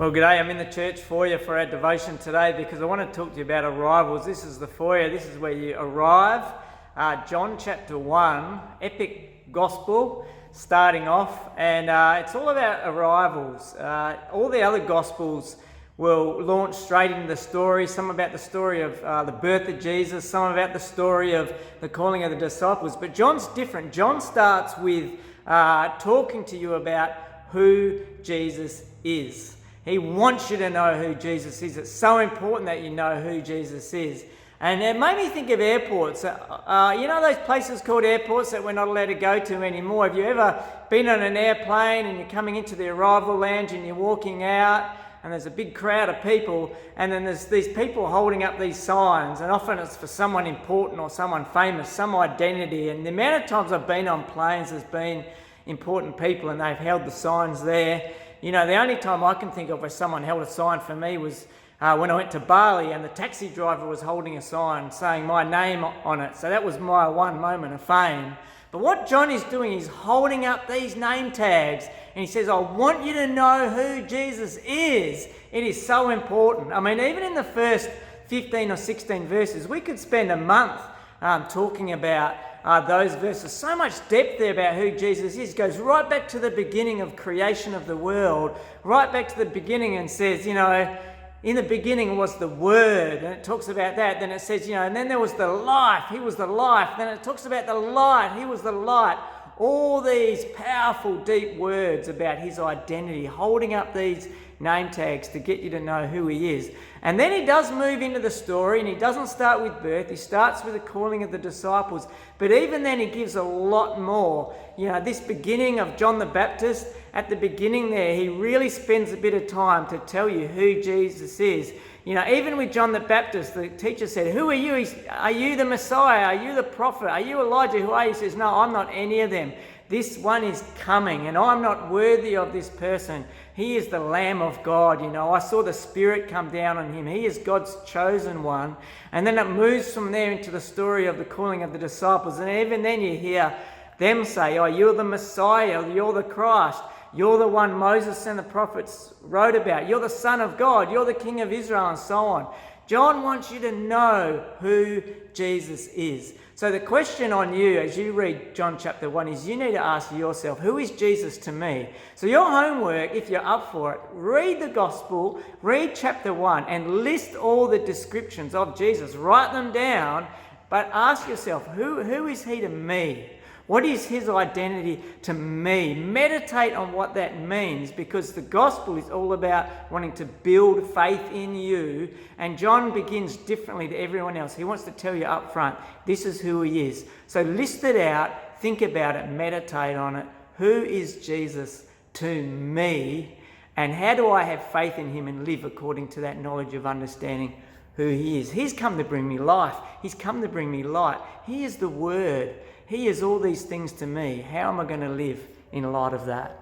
Well, g'day. I'm in the church foyer for our devotion today because I want to talk to you about arrivals. This is the foyer. This is where you arrive. John chapter 1, epic gospel starting off, and it's all about arrivals. All the other gospels will launch straight into the story. Some about the story of the birth of Jesus, some about the story of the calling of the disciples. But John's different. John starts with talking to you about who Jesus is. He wants you to know who Jesus is. It's so important that you know who Jesus is. And it made me think of airports. You know those places called airports that we're not allowed to go to anymore? Have you ever been on an airplane and you're coming into the arrival lounge and you're walking out and there's a big crowd of people, and then there's these people holding up these signs, and often it's for someone important or someone famous, some identity. And the amount of times I've been on planes, there's been important people and they've held the signs there. You know, the only time I can think of where someone held a sign for me was when I went to Bali and the taxi driver was holding a sign saying my name on it. So that was my one moment of fame. But what John is doing is holding up these name tags, and he says, I want you to know who Jesus is. It is so important. I mean, even in the first 15 or 16 verses, we could spend a month talking about those verses. So much depth there about who Jesus is. It goes right back to the beginning of creation of the world, right back to the beginning, and says, you know, in the beginning was the Word, and it talks about that. Then it says, you know, and then there was the life. He was the life. Then it talks about the light. He was the light. All these powerful, deep words about his identity, holding up these name tags to get you to know who he is. And then he does move into the story, and he doesn't start with birth. He starts with the calling of the disciples. But even then he gives a lot more. You know, this beginning of John the Baptist, at the beginning there, he really spends a bit of time to tell you who Jesus is. You know, even with John the Baptist, the teacher said, who are you? Are you the Messiah? Are you the prophet? Are you Elijah? Who are you? He says, no, I'm not any of them. This one is coming, and I'm not worthy of this person. He is the Lamb of God. You know, I saw the Spirit come down on him. He is God's chosen one. And then it moves from there into the story of the calling of the disciples. And even then you hear them say, oh, you're the Messiah, you're the Christ. You're the one Moses and the prophets wrote about. You're the Son of God. You're the King of Israel, and so on. John wants you to know who Jesus is. So the question on you as you read John chapter 1 is you need to ask yourself, who is Jesus to me? So your homework, if you're up for it, read the gospel, read chapter 1 and list all the descriptions of Jesus. Write them down, but ask yourself, who is he to me? What is his identity to me? Meditate on what that means, because the gospel is all about wanting to build faith in you. And John begins differently to everyone else. He wants to tell you up front, this is who he is. So list it out, think about it, meditate on it. Who is Jesus to me? And how do I have faith in him and live according to that knowledge of understanding who he is? He's come to bring me life. He's come to bring me light. He is the Word. He is all these things to me. How am I going to live in light of that?